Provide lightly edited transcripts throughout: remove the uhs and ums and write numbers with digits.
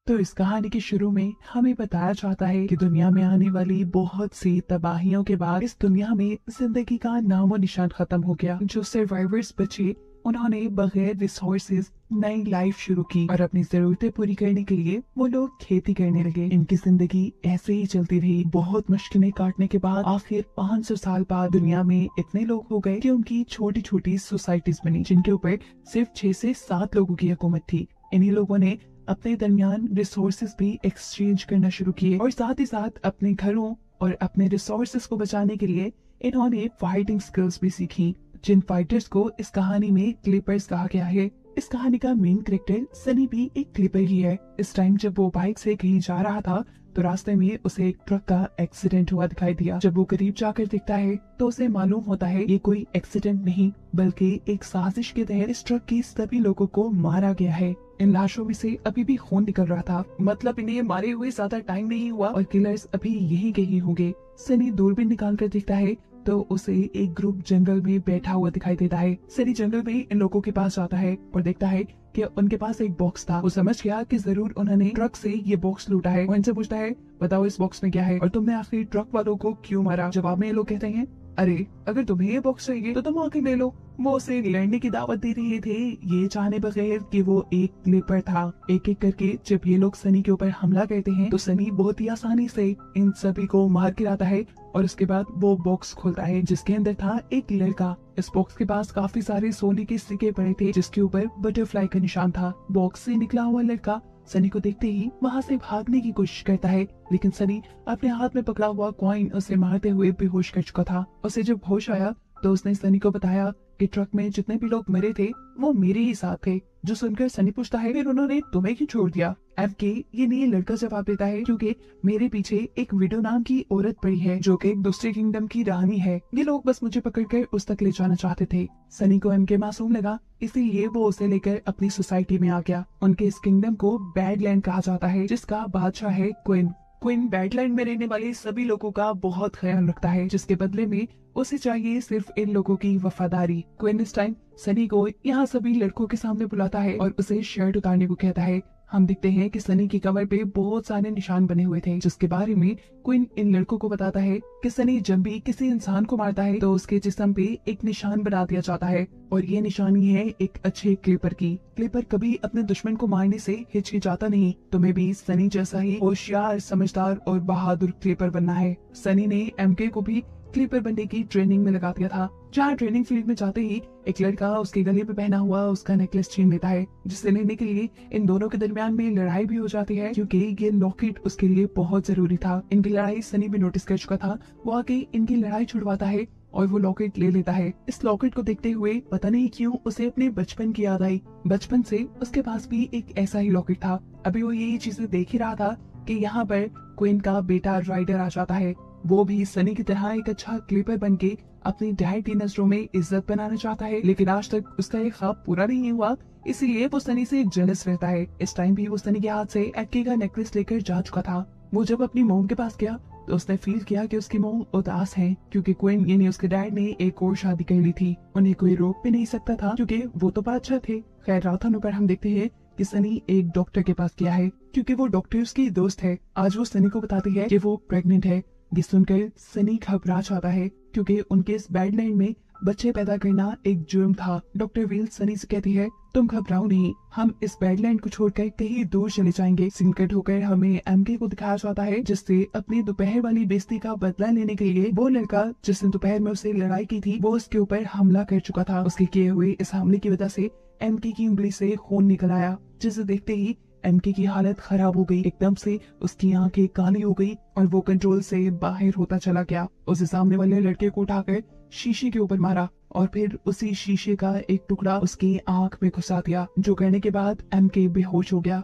तो इस कहानी के शुरू में हमें बताया जाता है कि दुनिया में आने वाली बहुत सी तबाहियों के बाद इस दुनिया में जिंदगी का नामो निशान खत्म हो गया। जो सर्वाइवर्स बचे उन्होंने बगैर रिसोर्सेज नई लाइफ शुरू की और अपनी जरूरतें पूरी करने के लिए वो लोग खेती करने लगे। इनकी जिंदगी ऐसे ही चलती रही। बहुत मुश्किलें काटने के बाद आखिर 500 साल बाद दुनिया में इतने लोग हो गए कि उनकी छोटी छोटी सोसाइटीज बनी जिनके ऊपर सिर्फ 6 से 7 लोगों की हुकूमत थी। इन्हीं लोगों ने अपने दरमियान रिसोर्सेज भी एक्सचेंज करना शुरू किए और साथ ही साथ अपने घरों और अपने रिसोर्सेज को बचाने के लिए इन्होंने फाइटिंग स्किल्स भी सीखी, जिन फाइटर्स को इस कहानी में क्लिपर्स कहा गया है। इस कहानी का मेन कैरेक्टर सनी भी एक क्लिपर ही है। इस टाइम जब वो बाइक से कहीं जा रहा था तो रास्ते में उसे एक ट्रक का एक्सीडेंट हुआ दिखाई दिया। जब वो करीब जाकर देखता है तो उसे मालूम होता है ये कोई एक्सीडेंट नहीं बल्कि एक साजिश के तहत इस ट्रक के सभी लोगों को मारा गया है। इन लाशों में से अभी भी खून निकल रहा था, मतलब इन्हें मारे हुए ज्यादा टाइम नहीं हुआ और किलर्स अभी यहीं कहीं होंगे। सनी दूरबीन निकाल कर देखता है तो उसे एक ग्रुप जंगल में बैठा हुआ दिखाई देता है। सनी जंगल में इन लोगों के पास जाता है और देखता है कि उनके पास एक बॉक्स था। वो समझ गया कि जरूर उन्होंने ट्रक से ये बॉक्स लूटा है। वो इनसे पूछता है, बताओ इस बॉक्स में क्या है और तुमने आखिर ट्रक वालों को क्यों मारा? जवाब में ये लोग कहते हैं, अरे अगर तुम्हें ये बॉक्स चाहिए तो तुम आके ले लो। वो उसे लड़ने की दावत दे रहे थे, ये जाने बगैर कि वो एक क्लिपर था। एक एक करके जब ये लोग सनी के ऊपर हमला करते हैं तो सनी बहुत ही आसानी से इन सभी को मार गिराता है और उसके बाद वो बॉक्स खोलता है जिसके अंदर था एक लड़का। इस बॉक्स के पास काफी सारे सोने के सिक्के पड़े थे जिसके ऊपर बटरफ्लाई का निशान था। बॉक्स से निकला हुआ लड़का सनी को देखते ही वहाँ से भागने की कोशिश करता है, लेकिन सनी अपने हाथ में पकड़ा हुआ कॉइन उसे मारते हुए बेहोश कर चुका था। उसे जब होश आया तो उसने सनी को बताया कि ट्रक में जितने भी लोग मरे थे वो मेरे ही साथ थे। जो सुनकर सनी पूछता है, फिर उन्होंने तुम्हें क्यों छोड़ दिया? एफके ये नहीं लड़का जवाब देता है, क्योंकि मेरे पीछे एक विडो नाम की औरत पड़ी है जो कि एक दूसरे किंगडम की रानी है। ये लोग बस मुझे पकड़कर उस तक ले जाना चाहते थे। सनी को एमके मासूम लगा, इसीलिए वो उसे लेकर अपनी सोसाइटी में आ गया। उनके इस किंगडम को बैडलैंड कहा जाता है जिसका बादशाह है क्विन। क्विन बैडलैंड में रहने वाले सभी लोगों का बहुत ख्याल रखता है, जिसके बदले में उसे चाहिए सिर्फ इन लोगों की वफादारी। क्विन इस टाइम सनी को यहाँ सभी लड़कों के सामने बुलाता है और उसे शर्ट उतारने को कहता है। हम देखते हैं कि सनी की कमर पे बहुत सारे निशान बने हुए थे, जिसके बारे में क्विन इन लड़कों को बताता है कि सनी जब भी किसी इंसान को मारता है तो उसके जिस्म पे एक निशान बना दिया जाता है और ये निशानी है एक अच्छे क्लिपर की। क्लिपर कभी अपने दुश्मन को मारने से हिचकिचाता नहीं। तुम्हें भी सनी जैसा ही होशियार, समझदार और बहादुर क्लिपर बनना है। सनी ने एमके को भी क्लिपर बनने की ट्रेनिंग में लगा दिया था। जहाँ ट्रेनिंग फील्ड में जाते ही एक लड़का उसके गले पे पहना हुआ उसका नेकलेस छीन लेता है, जिससे लेने के लिए इन दोनों के दरमियान में लड़ाई भी हो जाती है, क्योंकि ये लॉकेट उसके लिए बहुत जरूरी था। इनकी लड़ाई सनी भी नोटिस कर चुका था। वो आके इनकी लड़ाई छुड़वाता है और वो लॉकेट ले लेता है। इस लॉकेट को देखते हुए पता नहीं क्यों उसे अपने बचपन की याद आई। बचपन से उसके पास भी एक ऐसा ही लॉकेट था। अभी वो यही चीजें देख ही रहा था कि यहाँ पर क्वीन का बेटा राइडर आ जाता है। वो भी सनी की तरह एक अच्छा क्लिपर बन के अपनी डैड की नजरों में इज्जत बनाना चाहता है, लेकिन आज तक उसका ये ख्वाब पूरा नहीं हुआ, इसलिए वो सनी से जेलस रहता है। इस टाइम भी वो सनी के हाथ से एक्के का नेकलेस लेकर जा चुका था। वो जब अपनी मोम के पास गया तो उसने फील किया कि उसकी मोम उदास है, क्योंकि क्वीन यानी उसके डैड ने एक और शादी कर ली थी। उन्हें कोई रोक भी नहीं सकता था क्योंकि वो तो बादशाह थे। खैर रात होने पर हम देखते हैं कि सनी एक डॉक्टर के पास गया है, क्योंकि वो डॉक्टर उसकी दोस्त है। आज वो सनी को बताती है कि वो प्रेग्नेंट है। ये सुनकर सनी घबरा जाता है, क्योंकि उनके इस बैडलैंड में बच्चे पैदा करना एक जुर्म था। डॉक्टर वील सनी से कहती है, तुम घबराओ नहीं, हम इस बैडलैंड को छोड़कर कहीं दूर चले जाएंगे। सिंकट होकर हमें एमके को दिखाया जाता है, जिससे अपनी दोपहर वाली बेइज्जती का बदला लेने के लिए वो लड़का जिसने दोपहर में उसे लड़ाई की थी वो उसके ऊपर हमला कर चुका था। उसके किए हुए इस हमले की वजह से एमके की उंगली से खून निकल आया, जिसे देखते ही एमके की हालत खराब हो गई। एकदम से उसकी आंखें काली हो गई और वो कंट्रोल से बाहर होता चला गया। उसे सामने वाले लड़के को उठाकर शीशे के ऊपर मारा और फिर उसी शीशे का एक टुकड़ा उसकी आंख में घुसा दिया, जो करने के बाद एमके बेहोश हो गया।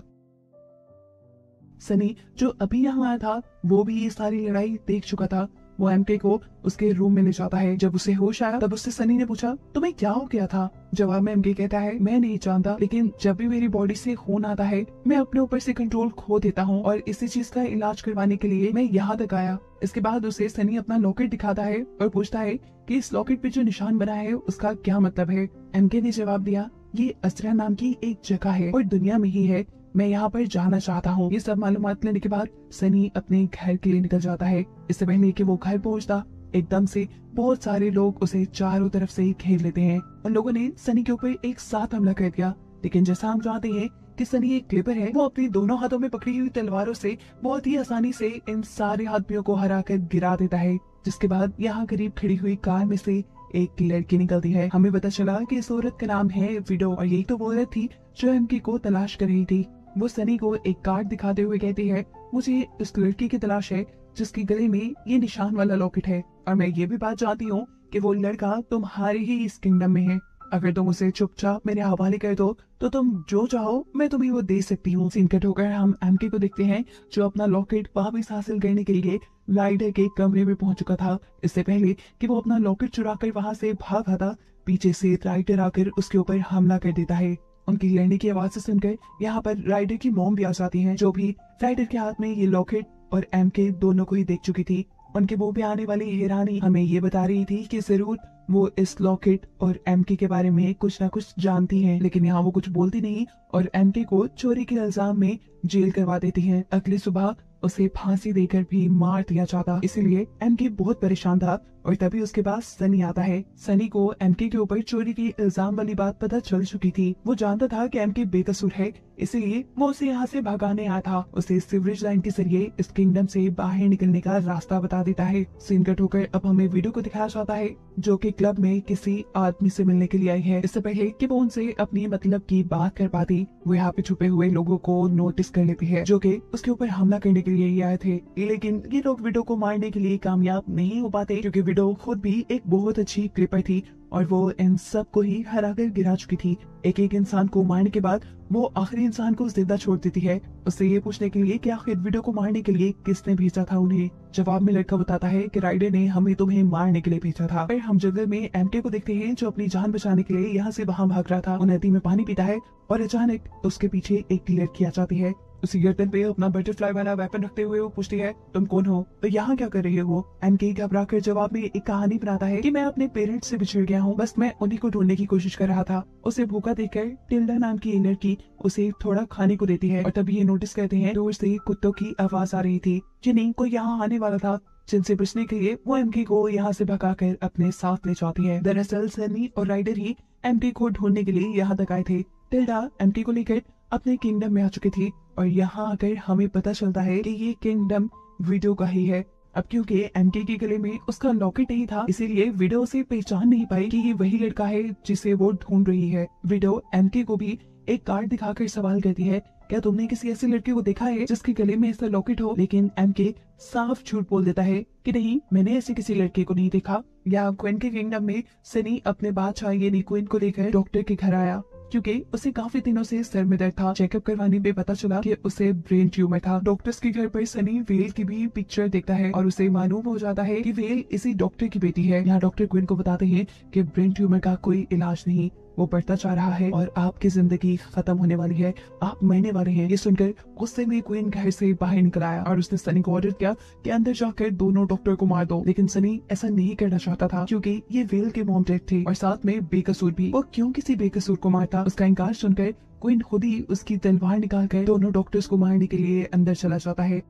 सनी जो अभी यहाँ आया था वो भी ये सारी लड़ाई देख चुका था। वो एमके को उसके रूम में ले जाता है। जब उसे होश आया तब उससे सनी ने पूछा, तुम्हें क्या हो गया था? जवाब में एमके कहता है, मैं नहीं जानता, लेकिन जब भी मेरी बॉडी से खून आता है मैं अपने ऊपर से कंट्रोल खो देता हूँ और इसी चीज का इलाज करवाने के लिए मैं यहाँ तक आया। इसके बाद उसे सनी अपना लॉकेट दिखाता है और पूछता है कि इस लॉकेट पे जो निशान बना है उसका क्या मतलब है। एमके ने जवाब दिया, ये असरा नाम की एक जगह है और दुनिया में ही है। मैं यहाँ पर जाना चाहता हूँ। ये सब मालूमात लेने के बाद सनी अपने घर के लिए निकल जाता है। इससे पहले कि वो घर पहुँचता, एकदम से बहुत सारे लोग उसे चारों तरफ से घेर लेते हैं। उन लोगों ने सनी के ऊपर एक साथ हमला कर दिया, लेकिन जैसा हम जानते हैं कि सनी एक क्लिपर है, वो अपनी दोनों हाथों में पकड़ी हुई तलवारों से बहुत ही आसानी से इन सारे आदमियों को हराकर गिरा देता है। जिसके बाद यहाँ करीब खड़ी हुई कार में से एक लड़की निकलती है। हमें पता चला कि इस औरत का नाम है विडो, और यही तो वो औरत थी जो एमके को तलाश कर रही थी। वो सनी को एक कार्ड दिखाते हुए कहती है, मुझे इस लड़की की तलाश है जिसके गले में ये निशान वाला लॉकेट है, और मैं ये भी बात जानती हूँ कि वो लड़का तुम्हारे ही इस किंगडम में है। अगर तुम उसे चुपचाप मेरे हवाले कर दो तो तुम जो चाहो मैं तुम्हें वो दे सकती हूँ। सीन कट होकर हम एमके को देखते हैं जो अपना लॉकेट वापस हासिल करने के लिए राइडर के कमरे में पहुंच चुका था। इससे पहले कि वो अपना लॉकेट चुराकर वहां से भागा था, पीछे से राइडर आकर उसके ऊपर हमला कर देता है। उनकी लड़ने की आवाज से सुनकर यहाँ पर राइडर की मॉम भी आ जाती है, जो भी राइडर के हाथ में ये लॉकेट और एमके दोनों को ही देख चुकी थी। उनके मुंह पे आने वाली हैरानी हमें ये बता रही थी कि जरूर वो इस लॉकेट और एमके के बारे में कुछ ना कुछ जानती हैं, लेकिन यहाँ वो कुछ बोलती नहीं और एमके को चोरी के इल्जाम में जेल करवा देती हैं। अगली सुबह उसे फांसी देकर भी मार दिया जाता। इसीलिए एमके बहुत परेशान था और तभी उसके पास सनी आता है। सनी को एमके के ऊपर चोरी की इल्जाम वाली बात पता चल चुकी थी। वो जानता था कि एमके बेकसूर है, इसीलिए वो उसे यहाँ से भगाने आया था। उसे सीवरेज लाइन के जरिए इस किंगडम से बाहर निकलने का रास्ता बता देता है। सीन कट होकर अब हमें वीडियो को दिखाया जाता है जो कि क्लब में किसी आदमी से मिलने के लिए आई है। इससे पहले कि वो उनसे अपनी मतलब की बात कर पाती, वो यहाँ पे छुपे हुए लोगों को नोटिस कर लेती है जो कि उसके ऊपर हमला करने के लिए ही आए थे। लेकिन ये लोग विडो को मारने के लिए कामयाब नहीं हो पाते, क्योंकि विडो खुद भी एक बहुत अच्छी क्लिपर थी और वो इन सब को ही हराकर गिरा चुकी थी। एक एक इंसान को मारने के बाद वो आखिरी इंसान को जिंदा छोड़ देती है, उससे ये पूछने के लिए कि आखिर विडो को मारने के लिए किसने भेजा था उन्हें। जवाब में लड़का बताता है कि राइडर ने हमें तुम्हें मारने के लिए भेजा था। फिर हम जंगल में एमके को देखते हैं जो अपनी जान बचाने के लिए यहाँ से वहाँ भाग रहा था। वो नदी में पानी पीता है और अचानक उसके पीछे एक लड़की आ जाती है। उसी गर्दन पे अपना बटरफ्लाई वाला वेपन रखते हुए वो पूछती है, तुम कौन हो, तो यहाँ क्या कर रही हो। एमके घबरा कर जवाब में एक कहानी बनाता है कि मैं अपने पेरेंट्स से बिछड़ गया हूँ, बस मैं उन्हीं को ढूंढने की कोशिश कर रहा था। उसे भूखा देखकर टिल्डा नाम की लड़की उसे थोड़ा खाने को देती है और तभी ये नोटिस करते हैं दूर से कुत्तों की आवाज आ रही थी जिन्हें कोई यहाँ आने वाला था, जिनसे बचने के लिए वो एमके को यहाँ से भगाकर अपने साथ ले जाती है। दरअसल सनी और राइडर ही एमके को ढूंढने के लिए यहाँ तक आए थे। टिल्डा एमके को लेकर अपने किंगडम में आ चुकी थी और यहाँ आकर हमें पता चलता है कि ये किंगडम विडो का ही है। अब क्योंकि एमके के गले में उसका लॉकेट नहीं था, इसीलिए विडो से पहचान नहीं पाई कि ये वही लड़का है जिसे वो ढूंढ रही है। विडो एमके को भी एक कार्ड दिखाकर सवाल करती है, क्या तुमने किसी ऐसे लड़के को देखा है जिसके गले में ऐसा लॉकेट हो। लेकिन एमके साफ झूठ बोल देता है कि नहीं, मैंने ऐसे किसी लड़के को नहीं देखा। या क्वीन के किंगडम में सनी अपने बादशाह यानी क्वीन को लेकर डॉक्टर के घर आया क्योंकि उसे काफी दिनों से सर में दर्द था। चेकअप करवाने पे पता चला कि उसे ब्रेन ट्यूमर था। डॉक्टर्स के घर पर सनी वेल की भी पिक्चर देखता है और उसे मालूम हो जाता है कि वेल इसी डॉक्टर की बेटी है। यहाँ डॉक्टर क्वीन को बताते हैं कि ब्रेन ट्यूमर का कोई इलाज नहीं, वो बढ़ता जा रहा है और आपकी जिंदगी खत्म होने वाली है, आप मरने वाले हैं। ये सुनकर गुस्से में क्वीन घर से बाहर निकल आया और उसने सनी को ऑर्डर किया कि अंदर जाकर दोनों डॉक्टर को मार दो। लेकिन सनी ऐसा नहीं करना चाहता था क्योंकि ये वेल के मॉम डेड थे और साथ में बेकसूर भी। वो क्यों किसी बेकसूर को मारता। उसका इनकार सुनकर क्वीन खुद ही उसकी तलवार निकाल कर दोनों डॉक्टर्स को मारने के लिए अंदर चला जाता है।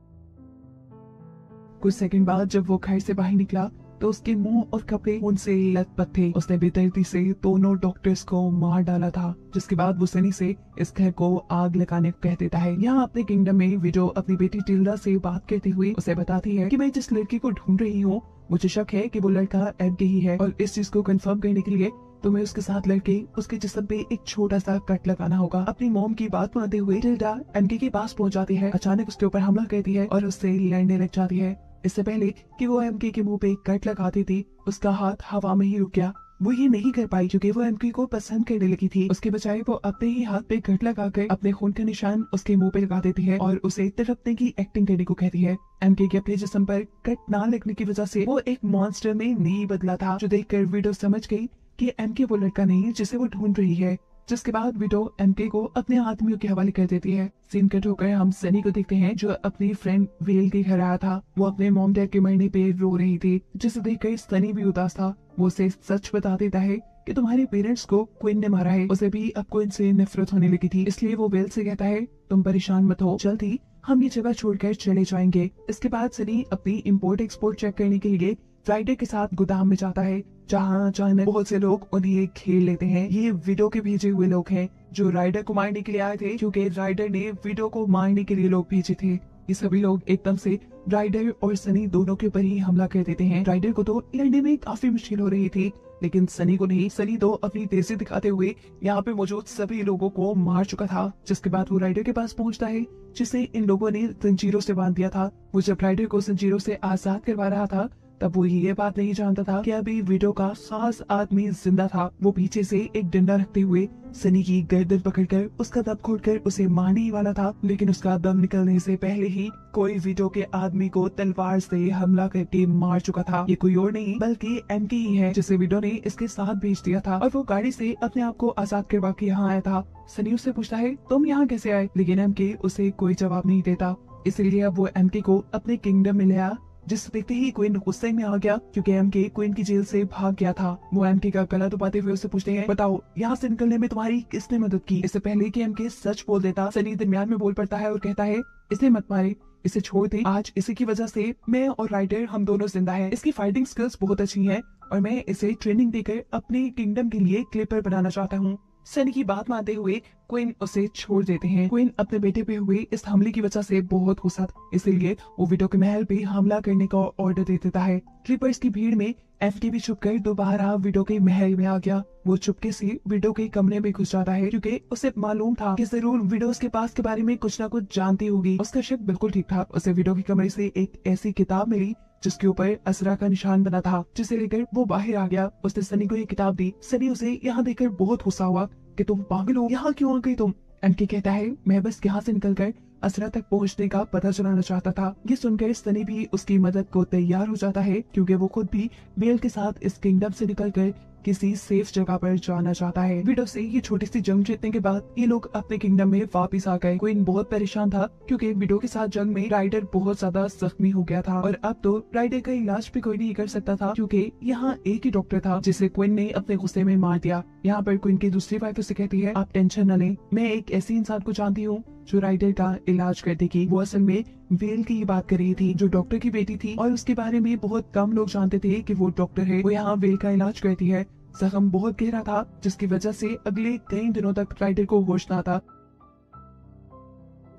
कुछ सेकंड बाद जब वो घर से बाहर निकला तो उसके मुंह और कपड़े उनसे लथपथ थे। उसने बेदर्दी से दोनों डॉक्टर्स को मार डाला था, जिसके बाद वो सनी से इस घर को आग लगाने को कह देता है। यहाँ अपने किंगडम में विडो अपनी बेटी टिल्डा से बात करते हुए उसे बताती है कि मैं जिस लड़की को ढूंढ रही हूँ मुझे शक है कि वो लड़का एमके ही है और इस चीज को कंफर्म करने के लिए तुम्हें उसके साथ लड़के उसके जिस्म पे एक छोटा सा कट लगाना होगा। अपनी मॉम की बात मानते हुए टिल्डा एमके के पास पहुंच जाती है। अचानक उसके ऊपर हमला करती है और उससे लड़ने लग जाती है। इससे पहले कि वो एमके के मुंह पे कट लगाती थी, उसका हाथ हवा में ही रुक गया। वो ये नहीं कर पाई क्योंकि वो एमके को पसंद करने लगी थी। उसके बजाय वो अपने ही हाथ पे कट लगाकर अपने खून का निशान उसके मुंह पे लगा देती है और उसे तड़पने की एक्टिंग करने को कहती है। एमके के अपने जिस्म पर कट ना लगने की वजह से वो एक मॉन्स्टर में नहीं बदला था, जो देखकर विडो समझ गई कि एमके वो लड़का नहीं जिसे वो ढूंढ रही है। जिसके बाद विडो एमके को अपने आदमियों के हवाले कर देती है। सीन कट होकर हम सनी को देखते हैं जो अपनी फ्रेंड वेल के घर आया था। वो अपने मॉम डैड के मरने पे रो रही थी, जिसे देखकर सनी भी उदास था। वो उसे सच बता देता है कि तुम्हारे पेरेंट्स को क्वीन ने मारा है। उसे भी अब क्वीन से नफरत होने लगी थी, इसलिए वो वेल से कहता है तुम परेशान मत हो, जल्द ही हम ये जगह छोड़कर चले जाएंगे। इसके बाद सनी अपनी इम्पोर्ट एक्सपोर्ट चेक करने के लिए राइडर के साथ गोदाम में जाता है, जहाँ अचानक बहुत से लोग उन्हें खेल लेते हैं। ये विडो के भेजे हुए लोग हैं जो राइडर को मारने के लिए आए थे, क्योंकि राइडर ने विडो को मारने के लिए लोग भेजे थे। ये सभी लोग एकदम से राइडर और सनी दोनों के ऊपर ही हमला कर देते हैं। राइडर को तो लड़ने में काफी मुश्किल हो रही थी, लेकिन सनी को नहीं। सनी तो अपनी तेजी दिखाते हुए यहाँ पे मौजूद सभी लोगों को मार चुका था। जिसके बाद वो राइडर के पास पहुंचता है, जिसे इन लोगों ने जंजीरों से बांध दिया था। वो जब राइडर को जंजीरों से आजाद करवा रहा था, तब वो ये बात नहीं जानता था कि अभी विडो का खास आदमी जिंदा था। वो पीछे से एक डंडा रखते हुए सनी की गर्दन पकड़कर उसका दम खोलकर उसे मारने ही वाला था, लेकिन उसका दम निकलने से पहले ही कोई विडो के आदमी को तलवार से हमला करके मार चुका था। ये कोई और नहीं बल्कि एमके ही है, जिसे विडो ने इसके साथ भेज दिया था, और वो गाड़ी से अपने आप को आजाद करवा के यहाँ आया था। सनी उससे पूछता है तुम यहाँ कैसे आए, लेकिन एमके उसे कोई जवाब नहीं देता। इसीलिए अब वो एमके को अपने किंगडम में ले आया, जिसे देखते ही क्वीन गुस्से में आ गया, क्योंकि एमके क्वीन की जेल से भाग गया था। वो एमके का गला दबाते हुए उससे पूछते हैं बताओ यहाँ से निकलने में तुम्हारी किसने मदद की। इससे पहले कि एमके सच बोल देता, सनी दरमियान में बोल पड़ता है और कहता है इसे मत मारे, इसे छोड़ दे। आज इसी की वजह से मैं और राइडर हम दोनों जिंदा हैं। इसकी फाइटिंग स्किल्स बहुत अच्छी हैं और मैं इसे ट्रेनिंग देकर अपने किंगडम के लिए क्लिपर बनाना चाहता हूँ। सनी की बात मानते हुए क्वीन उसे छोड़ देते हैं। क्वीन अपने बेटे पे हुए इस हमले की वजह से बहुत गुस्सा था, इसीलिए वो विडो के महल पे हमला करने का ऑर्डर दे देता है। क्लिपर्स की भीड़ में एफके भी छुपकर दोबारा विडो के महल में आ गया। वो चुपके से विडो के कमरे में घुस जाता है, क्योंकि उसे मालूम था कि जरूर विडो उसके पास के बारे में कुछ न कुछ जानती होगी। उसका शक बिल्कुल ठीक था। उसे विडो के कमरे से एक ऐसी किताब मिली जिसके ऊपर असरा का निशान बना था, जिसे लेकर वो बाहर आ गया। उसने सनी को ये किताब दी। सनी उसे यहाँ देखकर बहुत गुस्सा हुआ कि तुम पागल हो, यहाँ क्यों आ गई तुम। एमके कहता है मैं बस यहाँ से निकलकर असरा तक पहुँचने का पता चलाना चाहता था। ये सुनकर सनी भी उसकी मदद को तैयार हो जाता है, क्योंकि वो खुद भी वेल के साथ इस किंगडम से निकलकर किसी सेफ जगह पर जाना चाहता है। विडो से ये छोटी सी जंग जीतने के बाद ये लोग अपने किंगडम में वापस आ गए। क्वीन बहुत परेशान था, क्योंकि विडो के साथ जंग में राइडर बहुत ज्यादा जख्मी हो गया था, और अब तो राइडर का इलाज भी कोई नहीं कर सकता था, क्योंकि यहाँ एक ही डॉक्टर था जिसे क्वीन ने अपने गुस्से में मार दिया। यहाँ पर क्वीन की दूसरी वाइफ उसे कहती है आप टेंशन न लें, मैं एक ऐसी इंसान को जानती हूँ जो राइडर का इलाज कर देगी। वो असल में वेल की बात कर रही थी, जो डॉक्टर की बेटी थी, और उसके बारे में बहुत कम लोग जानते थे कि वो डॉक्टर है। वो यहाँ वेल का इलाज करती है। जख्म बहुत गहरा था, जिसकी वजह से अगले कई दिनों तक राइडर को होश न आता।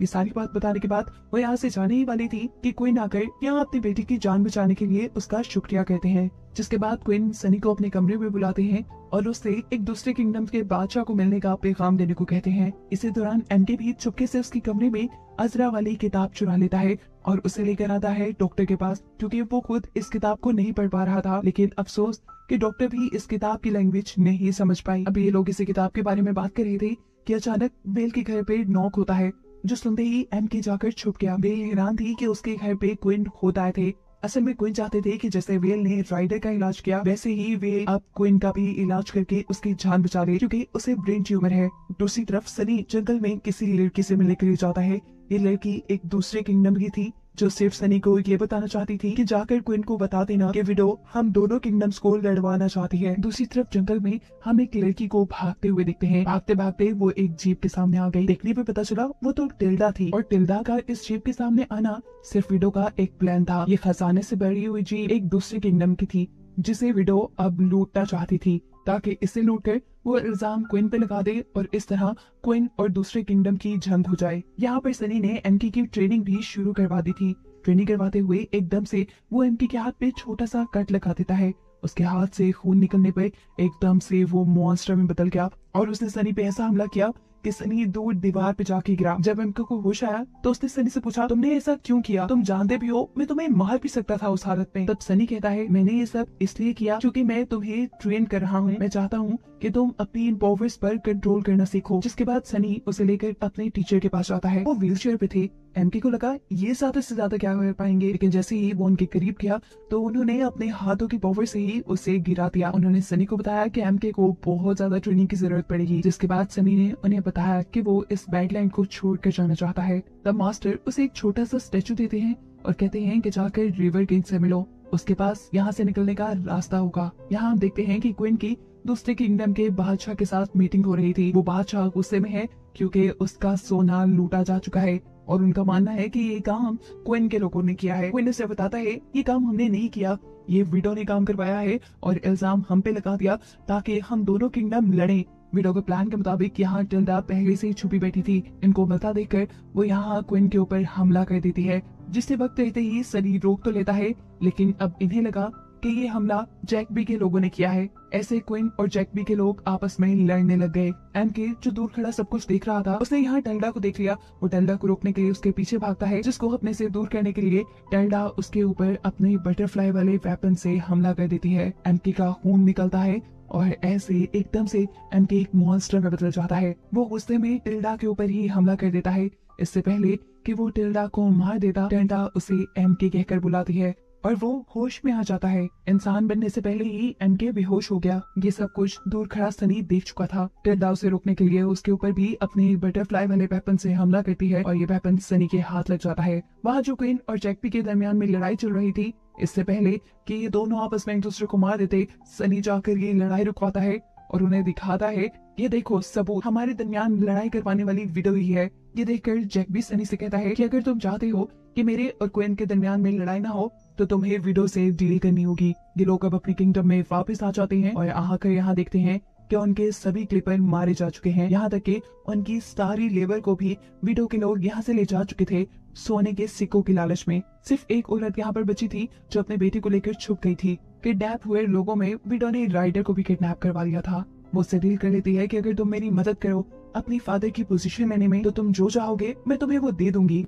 ये सारी बात बताने के बाद वो यहाँ से जाने ही वाली थी कि क्वीन आकर यहाँ अपनी बेटी की जान बचाने के लिए उसका शुक्रिया कहते हैं। जिसके बाद क्वीन सनी को अपने कमरे में बुलाते हैं और उससे एक दूसरे किंगडम के बादशाह को मिलने का पैगाम देने को कहते हैं। इसी दौरान एमके भी चुपके से उसके कमरे में अजरा वाली किताब चुरा लेता है और उसे लेकर आता है डॉक्टर के पास, क्योंकि वो खुद इस किताब को नहीं पढ़ पा रहा था। लेकिन अफसोस कि डॉक्टर भी इस किताब की लैंग्वेज नहीं समझ पाई। अब ये लोग इसी किताब के बारे में बात कर रहे थे कि अचानक वेल के घर पे नॉक होता है, जो सुनते ही एमके जाकर छुप गया। वेल हैरान थी कि उसके घर पे क्वीन खुद आए थे। असल में क्वीन चाहते थे कि जैसे वेल ने राइडर का इलाज किया, वैसे ही वेल अब क्वीन का भी इलाज करके उसकी जान बचा ले, क्योंकि उसे ब्रेन ट्यूमर है। दूसरी तरफ सनी जंगल में किसी लड़की से मिलने के लिए जाता है। ये लड़की एक दूसरे किंगडम की थी, जो सिर्फ सनी को ये बताना चाहती थी कि जाकर क्वीन को बता देना कि विडो हम दोनों किंगडम्स को लड़वाना चाहती है। दूसरी तरफ जंगल में हम एक लड़की को भागते हुए देखते हैं। भागते भागते वो एक जीप के सामने आ गई। देखने पे पता चला वो तो टिल्डा थी, और टिल्डा का इस जीप के सामने आना सिर्फ विडो का एक प्लान था। ये खजाने से भरी हुई जीप एक दूसरे किंगडम की थी, जिसे विडो अब लूटना चाहती थी, ताकि इसे लूटकर वो इल्जाम क्वीन पे लगा दे और इस तरह क्वीन और दूसरे किंगडम की जंग हो जाए। यहाँ पर सनी ने एमके की ट्रेनिंग भी शुरू करवा दी थी। ट्रेनिंग करवाते हुए एकदम से वो एमके के हाथ पे छोटा सा कट लगा देता है। उसके हाथ से खून निकलने पर एकदम से वो मॉन्स्टर में बदल गया और उसने सनी पे ऐसा हमला किया कि सनी दूर दीवार पे जाके गिरा। जब एमके को होश आया तो उसने सनी से पूछा तुमने ऐसा क्यों किया, तुम जानते भी हो मैं तुम्हें मार भी सकता था उस हालत में। तब सनी कहता है मैंने ये सब इसलिए किया क्योंकि मैं तुम्हें ट्रेन कर रहा हूँ। मैं चाहता हूँ कि तुम अपनी इन पावर्स पर कंट्रोल करना सीखो। जिसके बाद सनी उसे लेकर अपने टीचर के पास जाता है। वो व्हीलचेयर पे थे। एमके को लगा ये ज्यादा से ज्यादा क्या कर पाएंगे, लेकिन जैसे ही वो उनके करीब गया तो उन्होंने अपने हाथों की पावर से ही उसे गिरा दिया। उन्होंने सनी को बताया कि एमके को बहुत ज्यादा ट्रेनिंग की जरूरत पड़ेगी। जिसके बाद सनी ने उन्हें बताया कि वो इस बैडलैंड को छोड़कर जाना चाहता है। तब मास्टर उसे एक छोटा सा स्टेचू देते हैं और कहते हैं कि जाकर रिवर किंग से मिलो, उसके पास यहाँ से निकलने का रास्ता होगा। यहाँ हम देखते हैं कि क्वीन की दूसरे किंगडम के बादशाह के साथ मीटिंग हो रही थी। वो बादशाह गुस्से में है क्योंकि उसका सोना लूटा जा चुका है और उनका मानना है कि ये काम क्वीन के लोगों ने किया है। क्वीन उसे बताता है ये काम हमने नहीं किया, ये विडो ने काम करवाया है और इल्जाम हम पे लगा दिया ताकि हम दोनों किंगडम लड़े। विडो के प्लान के मुताबिक यहाँ टिल्डा पहले से ही छुपी बैठी थी। इनको बता देकर वो यहाँ क्वीन के ऊपर हमला कर देती है, जिससे वक्त रहते ही सनी रोक तो लेता है, लेकिन अब इन्हें लगा कि ये हमला जैकबी के लोगों ने किया है। ऐसे क्वीन और जैकबी के लोग आपस में लड़ने लग गए। एमके जो दूर खड़ा सब कुछ देख रहा था, उसने यहाँ टेल्डा को देख लिया। वो टेल्डा को रोकने के लिए उसके पीछे भागता है, जिसको अपने से दूर करने के लिए टेल्डा उसके ऊपर अपने बटरफ्लाई वाले वेपन से हमला कर देती है। एमके का खून निकलता है और ऐसे एकदम से एमके एक मॉन्स्टर में बदल जाता है। वो गुस्से में टिल्डा के ऊपर ही हमला कर देता है। इससे पहले कि वो टिल्डा को मार देता, टिल्डा उसे एमके कहकर बुलाती है और वो होश में आ जाता है। इंसान बनने से पहले ही एमके बेहोश हो गया। ये सब कुछ दूर खड़ा सनी देख चुका था। टिल्डा उसे रोकने के लिए उसके ऊपर भी अपने बटरफ्लाई वाले वेपन से हमला करती है और ये वेपन सनी के हाथ लग जाता है। वहाँ जो क्वीन और जैकबी के दरमियान में लड़ाई चल रही थी, इससे पहले कि ये दोनों आपस में एक दूसरे को मार देते, सनी जाकर ये लड़ाई रुकवाता है और उन्हें दिखाता है, ये देखो सबूत, हमारे दरमियान लड़ाई करवाने वाली विडो ही है। ये देखकर जैकबी सनी से कहता है कि अगर तुम चाहते हो कि मेरे और क्वीन के दरमियान में लड़ाई ना हो तो तुम्हें विडो से डील करनी होगी। ये लोग अब अपने किंगडम में वापस आ जाते हैं और आकर यहाँ देखते हैं कि उनके सभी क्लिपर मारे जा चुके हैं। यहाँ तक कि उनकी सारी लेबर को भी विडो के लोग यहाँ से ले जा चुके थे सोने के सिक्कों की लालच में। सिर्फ एक औरत यहाँ पर बची थी जो अपने बेटे को लेकर छुप गई थी। किडनैप हुए लोगों में विडो ने राइडर को भी किडनैप करवा लिया था। वो उससे डील कर लेती है कि अगर तुम मेरी मदद करो अपनी फादर की पोजीशन लेने में तो तुम जो चाहोगे मैं तुम्हें वो दे दूंगी।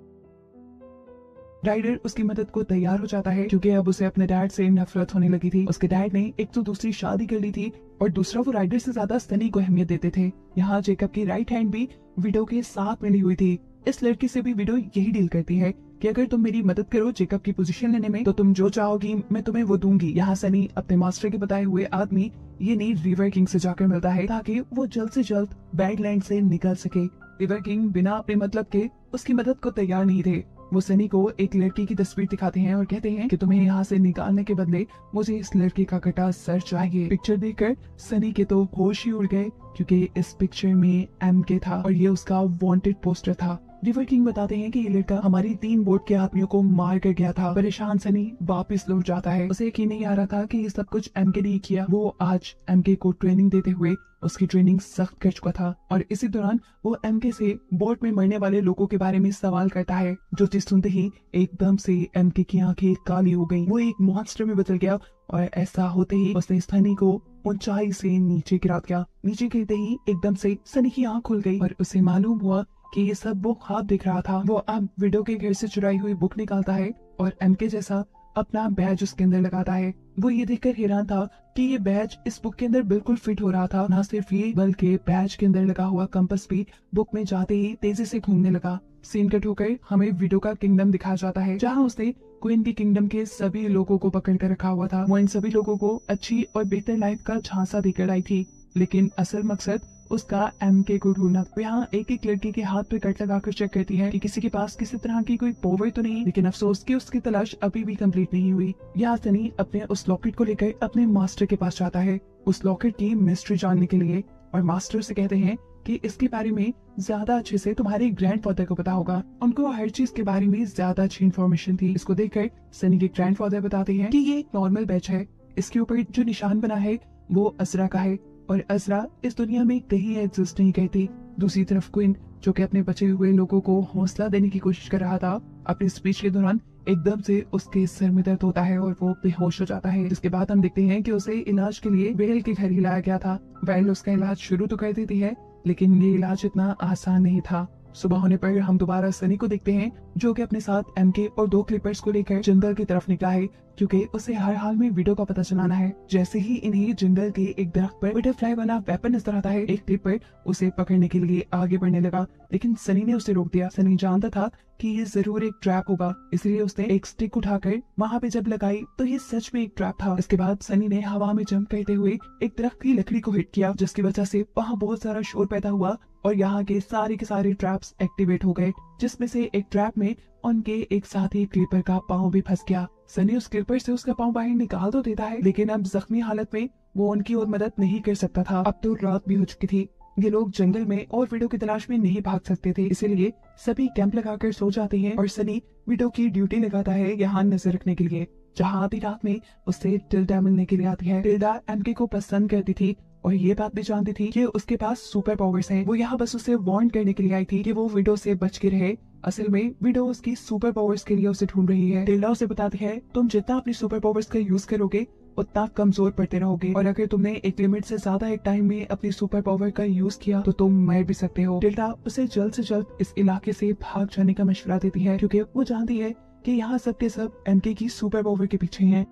राइडर उसकी मदद को तैयार हो जाता है क्योंकि अब उसे अपने डैड से नफरत होने लगी थी। उसके डैड ने एक तो दूसरी शादी कर ली थी और दूसरा वो राइडर से ज्यादा सनी को अहमियत देते थे। यहाँ जेकब की राइट हैंड भी विडो के साथ मिली हुई थी। इस लड़की से भी विडो यही डील करती है कि अगर तुम मेरी मदद करो जेकब की पोजीशन लेने में तो तुम जो चाहोगी मैं तुम्हें वो दूंगी। यहाँ सनी अपने मास्टर के बताए हुए आदमी ये नहीं रिवर किंग से जाकर मिलता है ताकि वो जल्द से जल्द बैडलैंड से निकल सके। रिवर किंग बिना अपने मतलब के उसकी मदद को तैयार नहीं थे। वो सनी को एक लड़की की तस्वीर दिखाते हैं और कहते हैं कि तुम्हें यहाँ से निकालने के बदले मुझे इस लड़की का कटा सर चाहिए। पिक्चर देखकर सनी के तो होश ही उड़ गए क्योंकि इस पिक्चर में एमके था और ये उसका वांटेड पोस्टर था। रिवर किंग बताते हैं कि ये लड़का हमारी 3 बोट के आदमियों को मार कर गया था। परेशान सनी वापस लौट जाता है। उसे यकीन नहीं आ रहा था कि ये सब कुछ एमके ने किया। वो आज एमके को ट्रेनिंग देते हुए उसकी ट्रेनिंग सख्त कर चुका था और इसी दौरान वो एमके से बोट में मरने वाले लोगों के बारे में सवाल करता है, जो चीज सुनते ही एकदम से एमके की आंखें काली हो गईं। वो एक मॉन्स्टर में बदल गया और ऐसा होते ही उसने सनी को ऊंचाई से नीचे गिरा दिया। नीचे गिरते ही एकदम से सनी की आंख खुल गई और उसे मालूम हुआ कि ये सब वो ख्वाब दिख रहा था। वो अब विडो के घर से चुराई हुई बुक निकालता है और एमके जैसा अपना बैज उसके अंदर लगाता है। वो ये देखकर हैरान था कि ये बैज इस बुक के अंदर बिल्कुल फिट हो रहा था। ना सिर्फ ये बल्कि बैज के अंदर लगा हुआ कंपास भी बुक में जाते ही तेजी से घूमने लगा। सीन कट होकर हमें विडो का किंगडम दिखाया जाता है जहाँ उसने क्वीन के किंगडम के सभी लोगों को पकड़ कर रखा हुआ था। वो इन सभी लोगों को अच्छी और बेहतर लाइफ का झांसा देकर आई थी, लेकिन असल मकसद उसका एमके को ढूंढना। यहाँ एक एक लड़की के हाथ पे कट लगाकर चेक करती है कि किसी के पास किसी तरह की कोई पोवर तो नहीं, लेकिन अफसोस कि उसकी तलाश अभी भी कंप्लीट नहीं हुई। यहाँ सनी अपने उस लॉकेट को लेकर अपने मास्टर के पास जाता है उस लॉकेट की मिस्ट्री जानने के लिए और मास्टर से कहते हैं कि इसके बारे में ज्यादा अच्छे से तुम्हारे ग्रैंडफादर को पता होगा। उनको हर चीज के बारे में ज्यादा अच्छी इन्फॉर्मेशन थी। इसको देखकर सनी के ग्रैंडफादर बताते हैं कि ये एक नॉर्मल बैच है, इसके ऊपर जो निशान बना है वो अजरा का है और अजरा इस दुनिया में कहीं एग्जिस्ट नहीं करती। दूसरी तरफ क्वीन जो कि अपने बचे हुए लोगों को हौसला देने की कोशिश कर रहा था, अपनी स्पीच के दौरान एकदम से उसके सिर में दर्द होता है और वो बेहोश हो जाता है। जिसके बाद हम देखते हैं कि उसे इलाज के लिए वेल के घर ही लाया गया था। वेल उसका इलाज शुरू तो कर देती है, लेकिन ये इलाज इतना आसान नहीं था। सुबह होने पर हम दोबारा सनी को देखते हैं जो कि अपने साथ एमके और 2 क्लिपर्स को लेकर जंगल की तरफ निकला है क्योंकि उसे हर हाल में विडो का पता चलाना है। जैसे ही इन्हें जंगल के एक दरख्त पर बटरफ्लाई वाला वेपन नजर आता है, एक क्लिपर उसे पकड़ने के लिए आगे बढ़ने लगा, लेकिन सनी ने उसे रोक दिया। सनी जानता था कि ये जरूर एक ट्रैप होगा, इसलिए उसने एक स्टिक उठाकर वहाँ पे जब लगाई तो ये सच में एक ट्रैप था। इसके बाद सनी ने हवा में जंप करते हुए एक दरख्त की लकड़ी को हिट किया, जिसकी वजह से वहाँ बहुत सारा शोर पैदा हुआ और यहाँ के सारे ट्रैप्स एक्टिवेट हो गए, जिसमें से एक ट्रैप में उनके एक साथी क्लिपर का पाँव भी फंस गया। सनी उस क्लिपर से उसका पाँव बाहर निकाल तो देता है, लेकिन अब जख्मी हालत में वो उनकी और मदद नहीं कर सकता था। अब तो रात भी हो चुकी थी। ये लोग जंगल में और विडो की तलाश में नहीं भाग सकते थे, इसीलिए सभी कैंप लगाकर सो जाते हैं और सनी विडो की ड्यूटी लगाता है यहाँ नजर रखने के लिए। जहाँ आधी रात में उससे टिल्डा मिलने के लिए आती है। टिल्डा एमके को पसंद करती थी और ये बात भी जानती थी कि उसके पास सुपर पावर्स हैं। वो यहाँ बस उसे वार्न करने के लिए आई थी कि वो विडो से बच के रहे। असल में विडो उसकी सुपर पावर्स के लिए उसे ढूंढ रही है। टिल्डा उसे बताती है, तुम जितना अपनी सुपर पावर्स का यूज करोगे उतना कमजोर पड़ते रहोगे, और अगर तुमने एक लिमिट से ज्यादा एक टाइम में अपनी सुपर पावर का यूज किया तो तुम मर भी सकते हो। टिल्डा उसे जल्द से जल्द इस इलाके से भाग जाने का मशवरा देती है, क्योंकि वो जानती है कि यहाँ सबके सब एमके की सुपर पावर के पीछे हैं।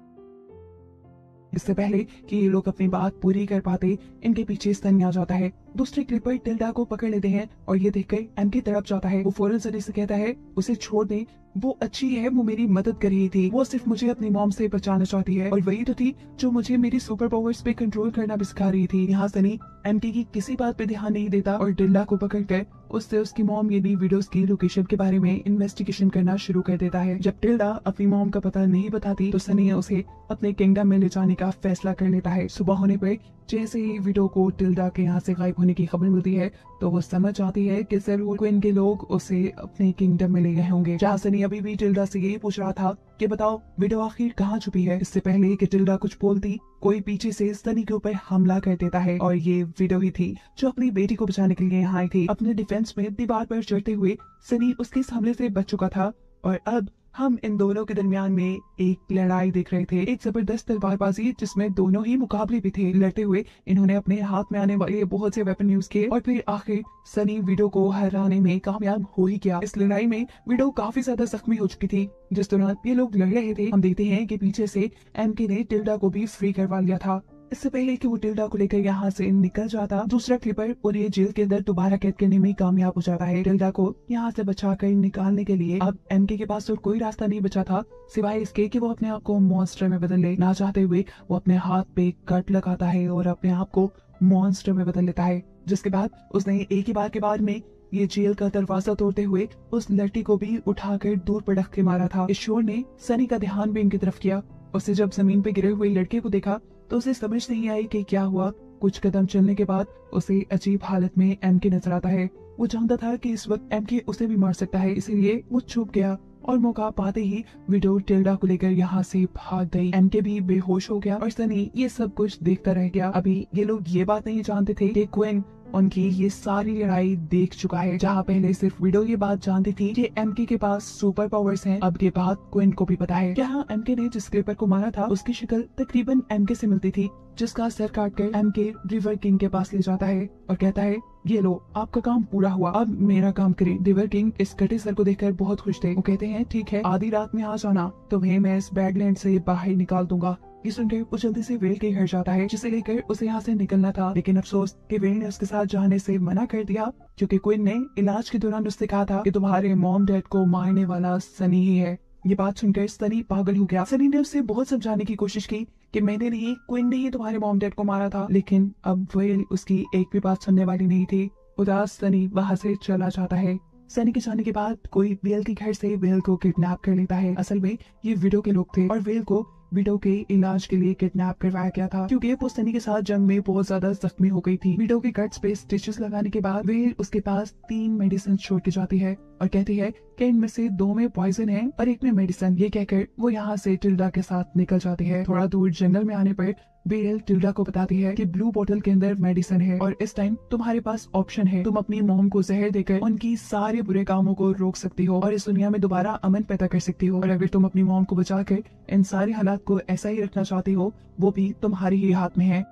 इससे पहले कि ये लोग अपनी बात पूरी कर पाते, इनके पीछे सनी आ जाता है। दूसरे क्लिप पर टिल्डा को पकड़ लेते हैं और ये देखकर एम की तरफ जाता है। वो फौरन सनी से कहता है उसे छोड़ दे, वो अच्छी है, वो मेरी मदद कर रही थी, वो सिर्फ मुझे अपनी मॉम से बचाना चाहती है, और वही तो थी जो मुझे मेरी सुपर पावर्स पे कंट्रोल करना भी सिखा रही थी। यहाँ सनी एमके की किसी बात पे ध्यान नहीं देता और टिल्डा को पकड़कर उससे उसकी मॉम यानी विडोज की लोकेशन के बारे में इन्वेस्टिगेशन करना शुरू कर देता है। जब टिल्डा अपनी मॉम का पता नहीं बताती तो सनी उसे अपने किंगडम में ले जाने का फैसला कर लेता है। सुबह होने पर जैसे ही विडो को टिल्डा के यहाँ से गायब होने की खबर मिलती है तो वो समझ आती है कि जरूर क्वीन के लोग उसे अपने किंगडम में ले गए होंगे। जहाँ सनी अभी भी टिल्डा से यही पूछ रहा था कि बताओ विडो आखिर कहाँ छुपी है। इससे पहले कि टिल्डा कुछ बोलती, कोई पीछे से सनी के ऊपर हमला कर देता है और ये विडो ही थी जो अपनी बेटी को बचाने के लिए यहाँ आई थी। अपने डिफेंस में दीवार पर चढ़ते हुए सनी उसके इस हमले से बच चुका था और अब हम इन दोनों के दरमियान में एक लड़ाई देख रहे थे, एक जबरदस्त तलवारबाजी जिसमें दोनों ही मुकाबले भी थे। लड़ते हुए इन्होंने अपने हाथ में आने वाले बहुत से वेपन यूज किए और फिर आखिर सनी विडो को हराने में कामयाब हो ही गया। इस लड़ाई में विडो काफी ज्यादा जख्मी हो चुकी थी। जिस दौरान ये लोग लड़ रहे थे हम देखते हैं कि पीछे से एमके ने टिल्डा को भी फ्री करवा लिया था। इससे पहले कि वो टिल्डा को लेकर यहाँ से निकल जाता, दूसरा क्लिपर उन्हें जेल के अंदर दोबारा कैद करने में कामयाब हो जाता है। टिल्डा को यहाँ से बचाकर निकालने के लिए अब एमके के पास और कोई रास्ता नहीं बचा था सिवाय इसके कि वो अपने आप को मॉन्स्टर में बदल ले। ना चाहते हुए वो अपने हाथ पे कट लगाता है और अपने आप को मॉन्स्टर में बदल लेता है, जिसके बाद उसने एक ही बार के बाद में ये जेल का दरवाजा तोड़ते हुए उस लड़की को भी उठाकर दूर पटक के मारा था। इस शोर ने सनी का ध्यान भी इनकी तरफ किया। उसे जब जमीन पे गिरे हुए लड़के को देखा तो उसे समझ नहीं आई कि क्या हुआ। कुछ कदम चलने के बाद उसे अजीब हालत में एमके नजर आता है। वो जानता था कि इस वक्त एमके उसे भी मार सकता है, इसीलिए वो छुप गया और मौका पाते ही विडो टिल्डा को लेकर यहाँ से भाग गई। एमके भी बेहोश हो गया और सनी ये सब कुछ देखता रह गया। अभी ये लोग ये बात नहीं जानते थे कि क्वीन उनकी ये सारी लड़ाई देख चुका है। जहाँ पहले सिर्फ विडो ये बात जानती थी कि एमके के पास सुपर पावर्स हैं, अब ये बात क्वीन को भी पता है। यहाँ एमके ने जिस क्लिपर को मारा था उसकी शक्ल तकरीबन एमके से मिलती थी, जिसका सर काटकर एमके रिवर किंग के पास ले जाता है और कहता है ये लो आपका काम पूरा हुआ, अब मेरा काम करें। रिवर किंग इस कटे सर को देखकर बहुत खुश थे। वो कहते हैं ठीक है, आधी रात में आ जाना, तुम्हें मैं इस बैडलैंड से बाहर निकाल दूंगा। ये सुनकर वो जल्दी से वेल के घर जाता है, जिसे लेकर उसे यहाँ से निकलना था, लेकिन अफसोस कि वेल ने उसके साथ जाने से मना कर दिया, क्योंकि क्वीन ने इलाज के दौरान उससे कहा था कि तुम्हारे मॉम डैड को मारने वाला सनी ही है। ये बात सुनकर सनी पागल हो गया। सनी ने उससे बहुत समझाने की कोशिश की कि मैंने नहीं, क्वीन ने ही तुम्हारे मॉम डैड को मारा था, लेकिन अब वेल उसकी एक भी बात सुनने वाली नहीं थी। उदास सनी वहाँ से चला जाता है। सनी के जाने के बाद कोई वेल के घर से वेल को किडनैप कर लेता है। असल में ये विडो के लोग थे और वेल को विडो के इलाज के लिए किडनैप करवाया गया था, क्योंकि वो सनी के साथ जंग में बहुत ज्यादा जख्मी हो गई थी। विडो के कट्स पे स्टिचेस लगाने के बाद वेल उसके पास 3 मेडिसिन छोड़ के जाती है और कहती है कि इनमें से 2 में पॉइजन है और 1 में मेडिसिन। ये कहकर वो यहाँ से टिल्डा के साथ निकल जाती है। थोड़ा दूर जंगल में आने पर वेल टिल्डा को बताती है कि ब्लू बोतल के अंदर मेडिसिन है और इस टाइम तुम्हारे पास ऑप्शन है, तुम अपनी मॉम को जहर देकर उनकी सारे बुरे कामों को रोक सकती हो और इस दुनिया में दोबारा अमन पैदा कर सकती हो, और अगर तुम अपनी मॉम को बचाकर इन सारे हालात को ऐसा ही रखना चाहती हो वो भी तुम्हारे ही हाथ में है।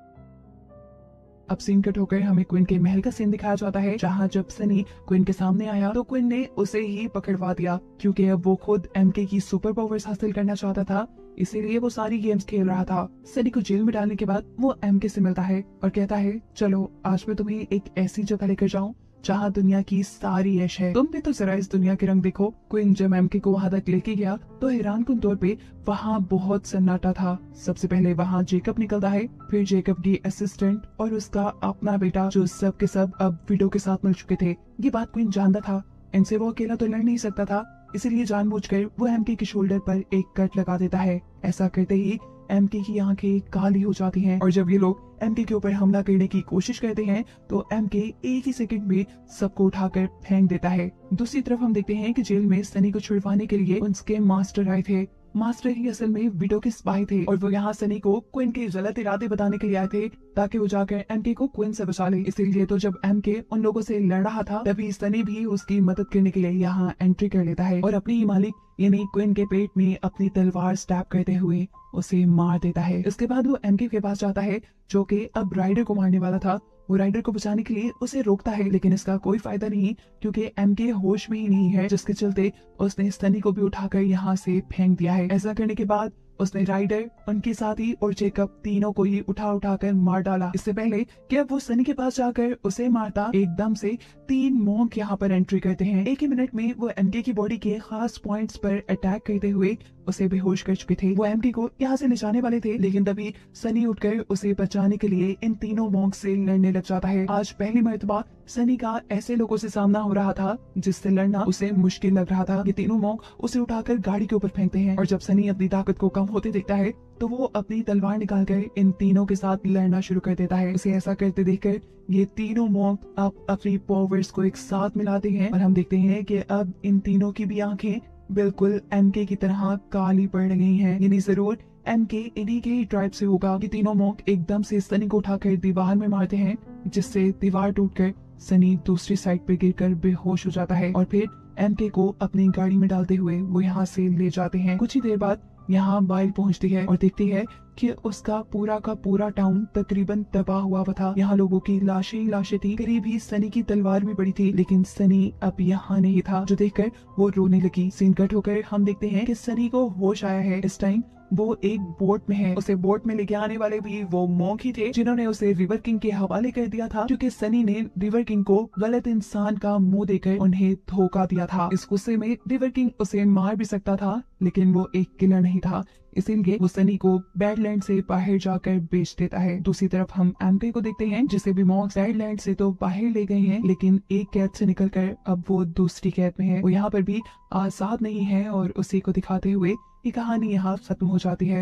अब सीन कट होकर हमें क्वीन के महल का सीन दिखाया जाता है, जहाँ जब सनी क्वीन के सामने आया तो क्वीन ने उसे ही पकड़वा दिया, क्योंकि अब वो खुद एमके की सुपर पावर्स हासिल करना चाहता था, इसीलिए वो सारी गेम्स खेल रहा था। सनी को जेल में डालने के बाद वो एमके से मिलता है और कहता है चलो आज मैं तुम्हें एक ऐसी जगह लेकर जाऊँ जहाँ दुनिया की सारी ऐश है, तुम भी तो जरा इस दुनिया के रंग देखो। क्वीन जब एमके को वहाँ तक लेके गया तो हैरानकुन तौर पे वहाँ बहुत सन्नाटा था। सबसे पहले वहाँ जेकब निकलता है, फिर जेकब की असिस्टेंट और उसका अपना बेटा, जो सब के सब अब विडो के साथ मिल चुके थे। ये बात क्वीन जानता था, इनसे वो अकेला तो लड़ नहीं सकता था, इसीलिए जानबूझकर वो एमके के शोल्डर पर एक कट लगा देता है। ऐसा करते ही एमके की आंखें काली हो जाती हैं और जब ये लोग एमके के ऊपर हमला करने की कोशिश करते हैं तो एमके एक ही सेकंड में सबको उठाकर फेंक देता है। दूसरी तरफ हम देखते हैं कि जेल में सनी को छुड़वाने के लिए उसके मास्टर आए थे। मास्टर ही असल में विडो के स्पाई थे और वो यहाँ सनी को क्विन के गलत इरादे बताने के लिए आए थे ताकि वो जाकर एमके को क्विन से बचा ले। इसीलिए तो जब एमके उन लोगों से लड़ रहा था तभी सनी भी उसकी मदद करने के लिए यहाँ एंट्री कर लेता है और अपने ही मालिक यानी क्विन के पेट में अपनी तलवार स्टैब करते हुए उसे मार देता है। इसके बाद वो एमके के पास जाता है जो कि अब राइडर को मारने वाला था। वो राइडर को बचाने के लिए उसे रोकता है लेकिन इसका कोई फायदा नहीं क्योंकि एमके होश में ही नहीं है, जिसके चलते उसने सनी को भी उठाकर यहाँ से फेंक दिया है। ऐसा करने के बाद उसने राइडर, उनके साथी और जेकब तीनों को ही उठा कर मार डाला। इससे पहले कि अब वो सनी के पास जाकर उसे मारता, एकदम से 3 मॉन्क यहाँ पर एंट्री करते हैं। एक ही मिनट में वो एमके की बॉडी के खास पॉइंट्स पर अटैक करते हुए उसे बेहोश कर चुके थे। वो एमके को यहाँ से ले जाने वाले थे लेकिन तभी सनी उठकर उसे बचाने के लिए इन तीनों मॉन्क से लड़ने लग जाता है। आज पहली मर्तबा सनी का ऐसे लोगों से सामना हो रहा था जिससे लड़ना उसे मुश्किल लग रहा था। ये तीनों मॉन्क उसे उठाकर गाड़ी के ऊपर फेंकते हैं और जब सनी अपनी ताकत को कम होते देखता है तो वो अपनी तलवार निकालकर इन तीनों के साथ लड़ना शुरू कर देता है। उसे ऐसा करते देखकर ये तीनों मॉन्क अब अपनी पावर्स को एक साथ मिलाते हैं और हम देखते हैं कि अब इन तीनों की भी आंखें बिल्कुल एमके की तरह काली पड़ गई हैं। यानी जरूर एमके इन्हीं के ट्राइब से होगा। ये तीनों मॉन्क एकदम से सनी को उठाकर दीवार में मारते हैं जिससे दीवार टूटकर सनी दूसरी साइड पे गिरकर बेहोश हो जाता है और फिर एमके को अपनी गाड़ी में डालते हुए वो यहाँ से ले जाते हैं। कुछ ही देर बाद यहाँ बाइल पहुँचती है और देखती है कि उसका पूरा का पूरा टाउन तकरीबन तबाह हुआ था। यहाँ लोगों की लाशें ही लाशें थी। करीब ही सनी की तलवार भी पड़ी थी लेकिन सनी अब यहाँ नहीं था, जो देखकर वो रोने लगी। सीन कट होकर हम देखते हैं कि सनी को होश आया है। इस टाइम वो एक बोट में है। उसे बोट में लेके आने वाले भी वो मॉन्क ही थे जिन्होंने उसे रिवर किंग के हवाले कर दिया था क्योंकि सनी ने रिवर किंग को गलत इंसान का मुंह देकर उन्हें धोखा दिया था। इस गुस्से में रिवर किंग उसे मार भी सकता था लेकिन वो एक किलर नहीं था, इसीलिए वो सनी को बैडलैंड से बाहर जाकर बेच देता है। दूसरी तरफ हम एमके को देखते हैं जिसे भी मॉन्क बैडलैंड से तो बाहर ले गए हैं लेकिन एक कैद से निकलकर अब वो दूसरी कैद में है। वो यहाँ पर भी आजाद नहीं है और उसी को दिखाते हुए ये कहानी यहाँ खत्म हो जाती है।